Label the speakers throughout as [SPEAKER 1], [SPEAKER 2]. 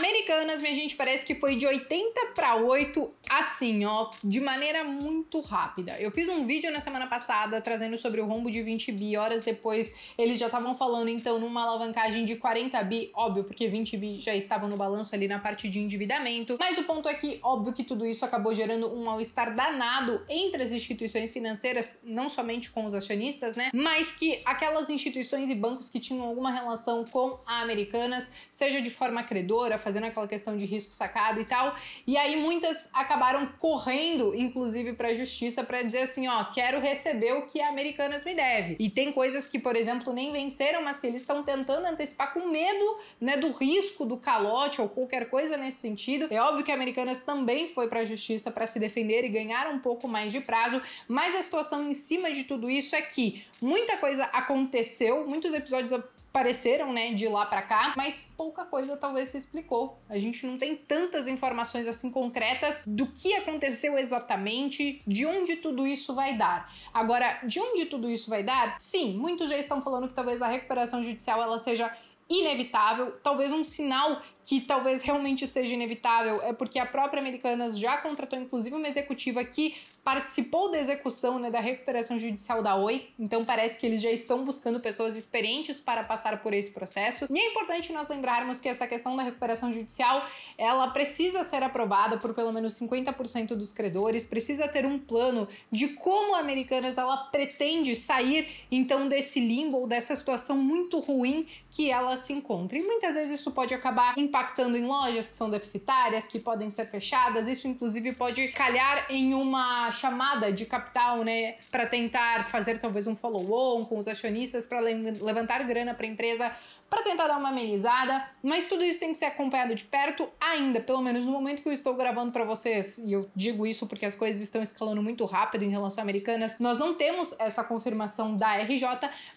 [SPEAKER 1] Americanas, minha gente, parece que foi de 80 para 8, assim, ó, de maneira muito rápida. Eu fiz um vídeo na semana passada trazendo sobre o rombo de 20 bi, horas depois eles já estavam falando, então, numa alavancagem de 40 bi, óbvio, porque 20 bi já estavam no balanço ali na parte de endividamento, mas o ponto é que, óbvio que tudo isso acabou gerando um mal-estar danado entre as instituições financeiras, não somente com os acionistas, né, mas que aquelas instituições e bancos que tinham alguma relação com a Americanas, seja de forma credora, fazendo aquela questão de risco sacado e tal, e aí muitas acabaram correndo, inclusive, para a justiça para dizer assim, ó, quero receber o que a Americanas me deve. E tem coisas que, por exemplo, nem venceram, mas que eles estão tentando antecipar com medo, né, do risco, do calote ou qualquer coisa nesse sentido. É óbvio que a Americanas também foi para a justiça para se defender e ganhar um pouco mais de prazo, mas a situação em cima de tudo isso é que muita coisa aconteceu, muitos episódios apareceram, né, de lá pra cá, mas pouca coisa talvez se explicou. A gente não tem tantas informações assim concretas do que aconteceu exatamente, de onde tudo isso vai dar. Agora, de onde tudo isso vai dar? Sim, muitos já estão falando que talvez a recuperação judicial ela seja inevitável, talvez um sinal que talvez realmente seja inevitável é porque a própria Americanas já contratou inclusive uma executiva que participou da execução, né, da recuperação judicial da Oi, então parece que eles já estão buscando pessoas experientes para passar por esse processo. E é importante nós lembrarmos que essa questão da recuperação judicial, ela precisa ser aprovada por pelo menos 50% dos credores, precisa ter um plano de como a Americanas ela pretende sair então desse limbo ou dessa situação muito ruim que ela se encontra. E muitas vezes isso pode acabar impactando em lojas que são deficitárias, que podem ser fechadas, isso inclusive pode calhar em uma chamada de capital, né, para tentar fazer talvez um follow-on com os acionistas para levantar grana para a empresa, para tentar dar uma amenizada, mas tudo isso tem que ser acompanhado de perto ainda, pelo menos no momento que eu estou gravando para vocês, e eu digo isso porque as coisas estão escalando muito rápido em relação a Americanas, nós não temos essa confirmação da RJ,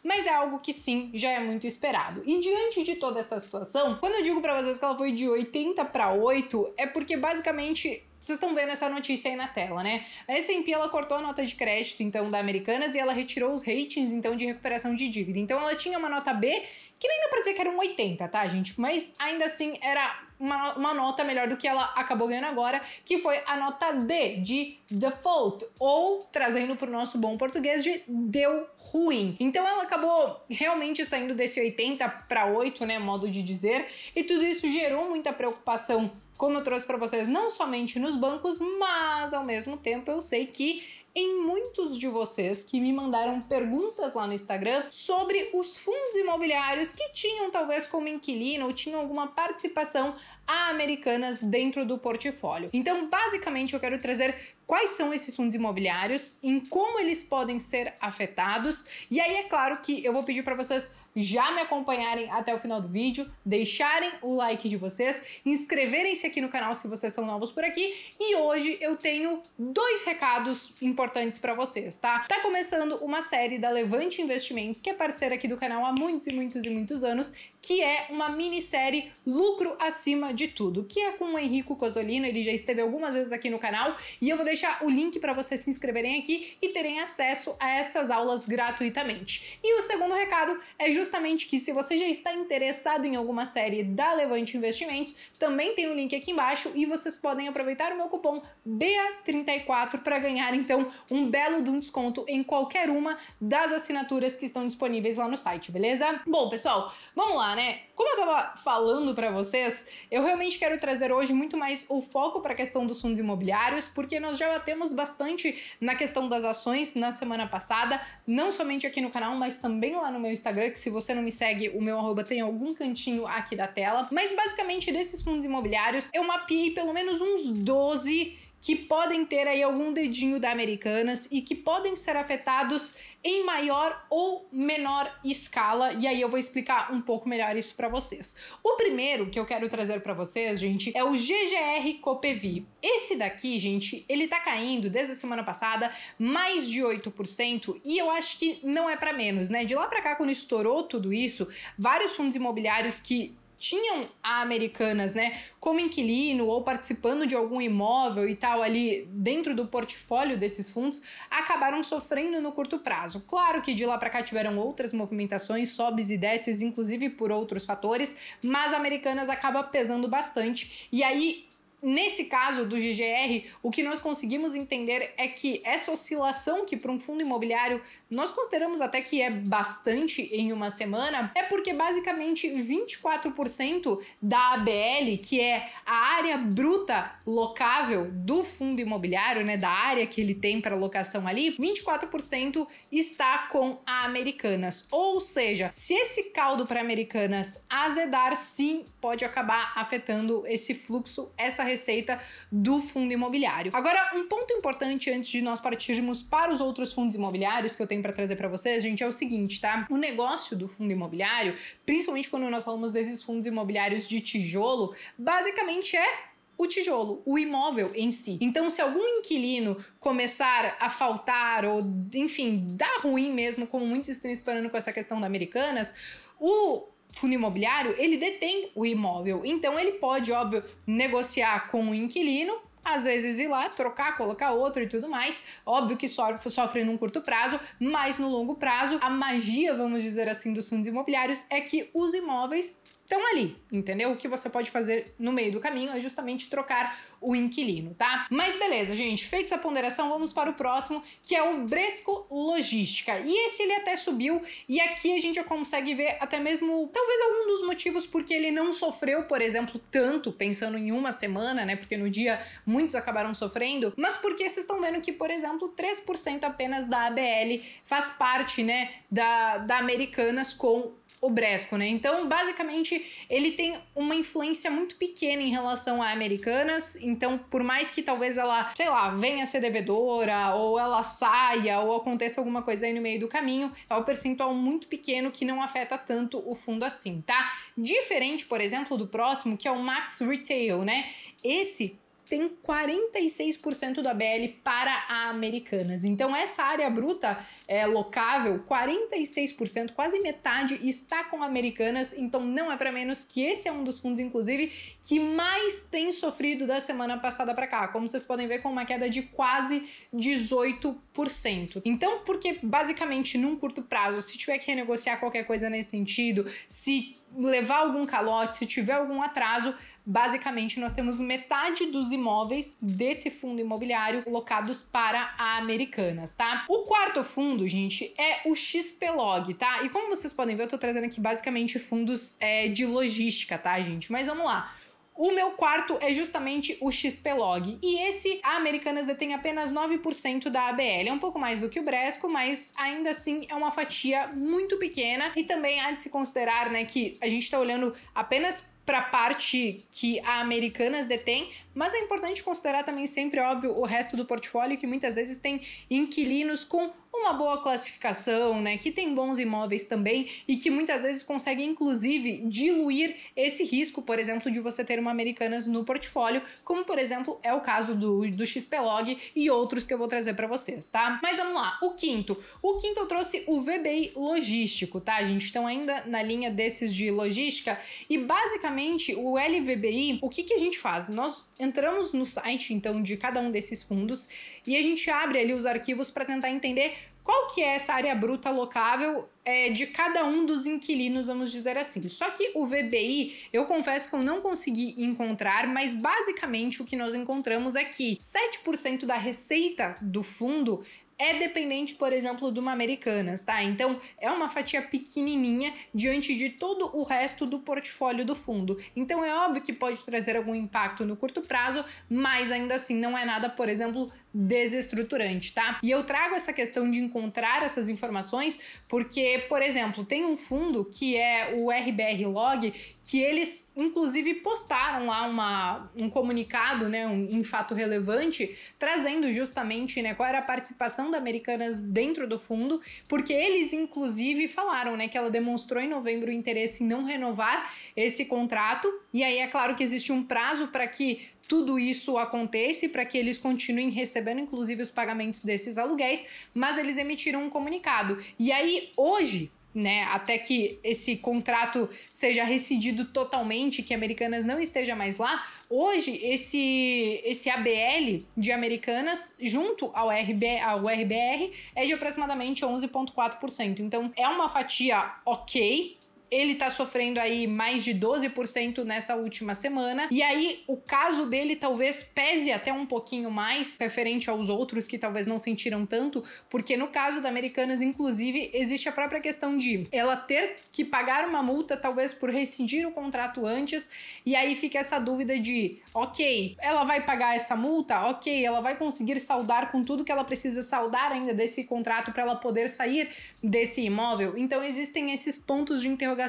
[SPEAKER 1] mas é algo que sim, já é muito esperado. E diante de toda essa situação, quando eu digo para vocês que ela foi de 80 para 8, é porque basicamente vocês estão vendo essa notícia aí na tela, né? A S&P, ela cortou a nota de crédito, então, da Americanas e ela retirou os ratings, então, de recuperação de dívida. Então, ela tinha uma nota B, que nem dá pra dizer que era um 80, tá, gente? Mas, ainda assim, era uma nota melhor do que ela acabou ganhando agora, que foi a nota D, de default, ou, trazendo pro nosso bom português, de deu ruim. Então, ela acabou realmente saindo desse 80 para 8, né, modo de dizer, e tudo isso gerou muita preocupação, como eu trouxe para vocês, não somente nos bancos, mas ao mesmo tempo eu sei que em muitos de vocês que me mandaram perguntas lá no Instagram sobre os fundos imobiliários que tinham talvez como inquilino ou tinham alguma participação a Americanas dentro do portfólio. Então, basicamente, eu quero trazer quais são esses fundos imobiliários, em como eles podem ser afetados, e aí é claro que eu vou pedir para vocês já me acompanharem até o final do vídeo, deixarem o like de vocês, inscreverem-se aqui no canal se vocês são novos por aqui, e hoje eu tenho dois recados importantes para vocês, tá? Tá começando uma série da Levante Investimentos, que é parceira aqui do canal há muitos e muitos e muitos anos, que é uma minissérie Lucro Acima de Tudo, que é com o Henrico Cosolino, ele já esteve algumas vezes aqui no canal, e eu vou deixar o link para vocês se inscreverem aqui e terem acesso a essas aulas gratuitamente. E o segundo recado é justamente que se você já está interessado em alguma série da Levante Investimentos, também tem o link aqui embaixo e vocês podem aproveitar o meu cupom BEA34 para ganhar então um belo de um desconto em qualquer uma das assinaturas que estão disponíveis lá no site, beleza? Bom, pessoal, vamos lá, né? Como eu tava falando para vocês, eu realmente quero trazer hoje muito mais o foco para a questão dos fundos imobiliários, porque nós já batemos bastante na questão das ações na semana passada, não somente aqui no canal, mas também lá no meu Instagram, que se você não me segue, o meu arroba tem algum cantinho aqui da tela. Mas basicamente desses fundos imobiliários, eu mapeei pelo menos uns 12 que podem ter aí algum dedinho da Americanas e que podem ser afetados em maior ou menor escala, e aí eu vou explicar um pouco melhor isso para vocês. O primeiro que eu quero trazer para vocês, gente, é o GGR Coppevi. Esse daqui, gente, ele tá caindo desde a semana passada mais de 8%, e eu acho que não é para menos, né? De lá para cá, quando estourou tudo isso, vários fundos imobiliários que tinham a Americanas, né, como inquilino ou participando de algum imóvel e tal ali dentro do portfólio desses fundos, acabaram sofrendo no curto prazo. Claro que de lá para cá tiveram outras movimentações, sobes e desces, inclusive por outros fatores, mas a Americanas acaba pesando bastante. E aí, nesse caso do GGR, o que nós conseguimos entender é que essa oscilação que para um fundo imobiliário nós consideramos até que é bastante em uma semana, é porque basicamente 24% da ABL, que é a área bruta locável do fundo imobiliário, né, da área que ele tem para locação ali, 24% está com a Americanas. Ou seja, se esse caldo para Americanas azedar, sim, pode acabar afetando esse fluxo, essa receita do fundo imobiliário. Agora, um ponto importante antes de nós partirmos para os outros fundos imobiliários que eu tenho para trazer para vocês, gente, é o seguinte, tá? O negócio do fundo imobiliário, principalmente quando nós falamos desses fundos imobiliários de tijolo, basicamente é o tijolo, o imóvel em si. Então, se algum inquilino começar a faltar ou, enfim, dar ruim mesmo, como muitos estão esperando com essa questão da Americanas, o fundo imobiliário, ele detém o imóvel. Então, ele pode, óbvio, negociar com o inquilino, às vezes ir lá, trocar, colocar outro e tudo mais. Óbvio que sofre num curto prazo, mas no longo prazo, a magia, vamos dizer assim, dos fundos imobiliários é que os imóveis estão ali, entendeu? O que você pode fazer no meio do caminho é justamente trocar o inquilino, tá? Mas beleza, gente, feita essa ponderação, vamos para o próximo, que é o Bresco Logística. E esse ele até subiu, e aqui a gente já consegue ver até mesmo, talvez algum dos motivos porque ele não sofreu, por exemplo, tanto, pensando em uma semana, né? Porque no dia muitos acabaram sofrendo, mas porque vocês estão vendo que, por exemplo, 3% apenas da ABL faz parte, né, da Americanas com o Bresco, né? Então, basicamente, ele tem uma influência muito pequena em relação a Americanas. Então, por mais que talvez ela, sei lá, venha a ser devedora, ou ela saia, ou aconteça alguma coisa aí no meio do caminho, é um percentual muito pequeno que não afeta tanto o fundo assim, tá? Diferente, por exemplo, do próximo, que é o Max Retail, né? Esse tem 46% da BL para a Americanas. Então, essa área bruta locável, 46%, quase metade, está com Americanas. Então, não é para menos que esse é um dos fundos, inclusive, que mais tem sofrido da semana passada para cá. Como vocês podem ver, com uma queda de quase 18%. Então, porque basicamente, num curto prazo, se tiver que renegociar qualquer coisa nesse sentido, se levar algum calote, se tiver algum atraso, basicamente nós temos metade dos imóveis desse fundo imobiliário locados para a Americanas, tá? O quarto fundo, gente, é o XPlog, tá? E como vocês podem ver, eu tô trazendo aqui basicamente fundos de logística, tá, gente? Mas vamos lá. O meu quarto é justamente o XPlog. E esse, a Americanas detém apenas 9% da ABL. É um pouco mais do que o Bresco, mas ainda assim é uma fatia muito pequena. E também há de se considerar, né, que a gente tá olhando apenas para a parte que a Americanas detém, mas é importante considerar também sempre, óbvio, o resto do portfólio, que muitas vezes tem inquilinos com uma boa classificação, né, que tem bons imóveis também e que muitas vezes consegue, inclusive, diluir esse risco, por exemplo, de você ter uma Americanas no portfólio, como, por exemplo, é o caso do XPlog e outros que eu vou trazer para vocês, tá? Mas vamos lá, o quinto eu trouxe o VBI Logístico, tá, gente? Então, ainda na linha desses de logística, e basicamente o LVBI, o que a gente faz? Nós entramos no site, então, de cada um desses fundos e a gente abre ali os arquivos para tentar entender qual que é essa área bruta locável de cada um dos inquilinos, vamos dizer assim. Só que o VBI, eu confesso que eu não consegui encontrar, mas basicamente o que nós encontramos é que 7% da receita do fundo é dependente, por exemplo, de uma Americanas, tá? Então, é uma fatia pequenininha diante de todo o resto do portfólio do fundo. Então, é óbvio que pode trazer algum impacto no curto prazo, mas ainda assim não é nada, por exemplo, desestruturante, tá? E eu trago essa questão de encontrar essas informações porque, por exemplo, tem um fundo que é o RBR Log, que eles, inclusive, postaram lá um comunicado, né, em fato relevante, trazendo justamente, né, qual era a participação da Americanas dentro do fundo, porque eles, inclusive, falaram, né, que ela demonstrou em novembro o interesse em não renovar esse contrato, e aí é claro que existe um prazo para que tudo isso acontece, para que eles continuem recebendo, inclusive, os pagamentos desses aluguéis, mas eles emitiram um comunicado. E aí, hoje, né, até que esse contrato seja rescindido totalmente, que Americanas não esteja mais lá, hoje esse ABL de Americanas junto ao RBR é de aproximadamente 11,4%. Então é uma fatia ok. Ele tá sofrendo aí mais de 12% nessa última semana. E aí, o caso dele talvez pese até um pouquinho mais referente aos outros que talvez não sentiram tanto, porque no caso da Americanas, inclusive, existe a própria questão de ela ter que pagar uma multa, talvez por rescindir o contrato antes, e aí fica essa dúvida de, ok, ela vai pagar essa multa? Ok, ela vai conseguir saldar com tudo que ela precisa saldar ainda desse contrato para ela poder sair desse imóvel? Então, existem esses pontos de interrogação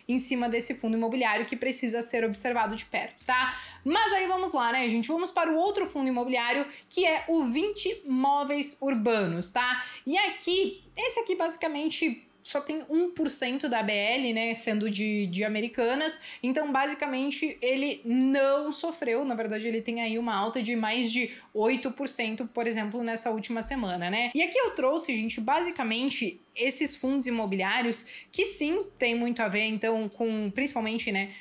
[SPEAKER 1] em cima desse fundo imobiliário que precisa ser observado de perto, tá? Mas aí vamos lá, né, gente? Vamos para o outro fundo imobiliário, que é o 20 Móveis Urbanos, tá? E aqui, esse aqui basicamente só tem 1% da ABL, né, sendo de Americanas, então basicamente ele não sofreu, na verdade ele tem aí uma alta de mais de 8%, por exemplo, nessa última semana, né? E aqui eu trouxe, gente, basicamente esses fundos imobiliários que sim tem muito a ver, então, com principalmente, né,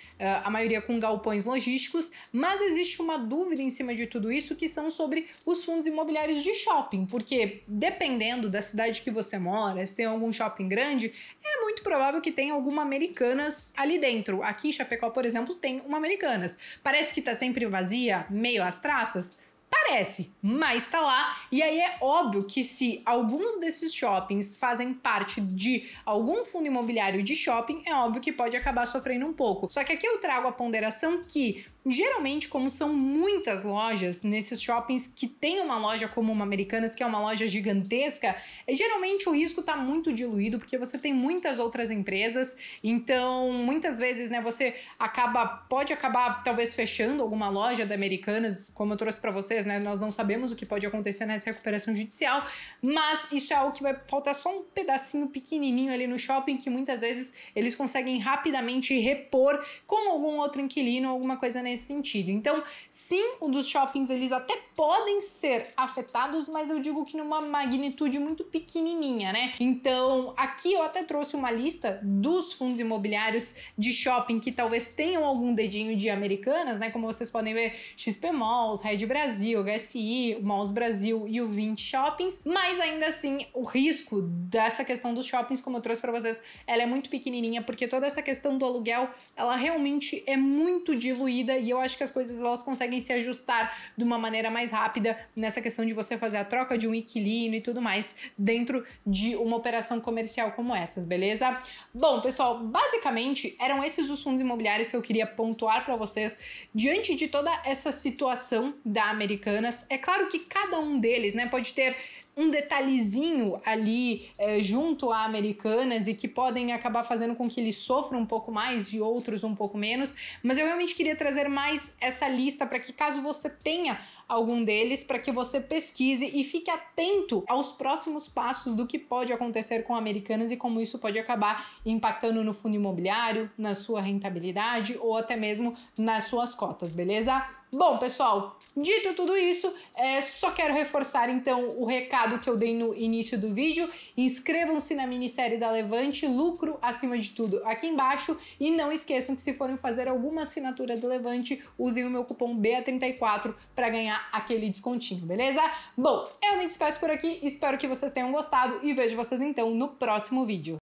[SPEAKER 1] a maioria com galpões logísticos, mas existe uma dúvida em cima de tudo isso que são sobre os fundos imobiliários de shopping, porque dependendo da cidade que você mora, se tem algum shopping grande, é muito provável que tenha alguma Americanas ali dentro. Aqui em Chapecó, por exemplo, tem uma Americanas. Parece que tá sempre vazia, meio às traças? Parece, mas tá lá. E aí é óbvio que se alguns desses shoppings fazem parte de algum fundo imobiliário de shopping, é óbvio que pode acabar sofrendo um pouco. Só que aqui eu trago a ponderação que, geralmente, como são muitas lojas nesses shoppings que tem uma loja como uma Americanas, que é uma loja gigantesca, geralmente o risco tá muito diluído, porque você tem muitas outras empresas, então muitas vezes, né, você pode acabar talvez fechando alguma loja da Americanas, como eu trouxe para vocês, né, nós não sabemos o que pode acontecer nessa recuperação judicial, mas isso é algo que vai faltar só um pedacinho pequenininho ali no shopping, que muitas vezes eles conseguem rapidamente repor com algum outro inquilino, alguma coisa nesse sentido. Então, sim, o dos shoppings, eles até podem ser afetados, mas eu digo que numa magnitude muito pequenininha, né? Então, aqui eu até trouxe uma lista dos fundos imobiliários de shopping que talvez tenham algum dedinho de Americanas, né? Como vocês podem ver, XP Malls, Rede Brasil, HSI, o Malls Brasil e o 20 Shoppings, mas ainda assim, o risco dessa questão dos shoppings, como eu trouxe para vocês, ela é muito pequenininha, porque toda essa questão do aluguel, ela realmente é muito diluída e eu acho que as coisas elas conseguem se ajustar de uma maneira mais rápida nessa questão de você fazer a troca de um inquilino e tudo mais dentro de uma operação comercial como essas, beleza? Bom, pessoal, basicamente eram esses os fundos imobiliários que eu queria pontuar para vocês diante de toda essa situação da Americanas. É claro que cada um deles, né, pode ter um detalhezinho ali junto a Americanas e que podem acabar fazendo com que eles sofram um pouco mais e outros um pouco menos, mas eu realmente queria trazer mais essa lista para que caso você tenha algum deles, para que você pesquise e fique atento aos próximos passos do que pode acontecer com Americanas e como isso pode acabar impactando no fundo imobiliário, na sua rentabilidade ou até mesmo nas suas cotas, beleza? Bom, pessoal, dito tudo isso, só quero reforçar então o recado que eu dei no início do vídeo. Inscrevam-se na minissérie da Levante, lucro acima de tudo aqui embaixo, e não esqueçam que se forem fazer alguma assinatura do Levante, usem o meu cupom BEA34 para ganhar aquele descontinho, beleza? Bom, eu me despeço por aqui, espero que vocês tenham gostado e vejo vocês então no próximo vídeo.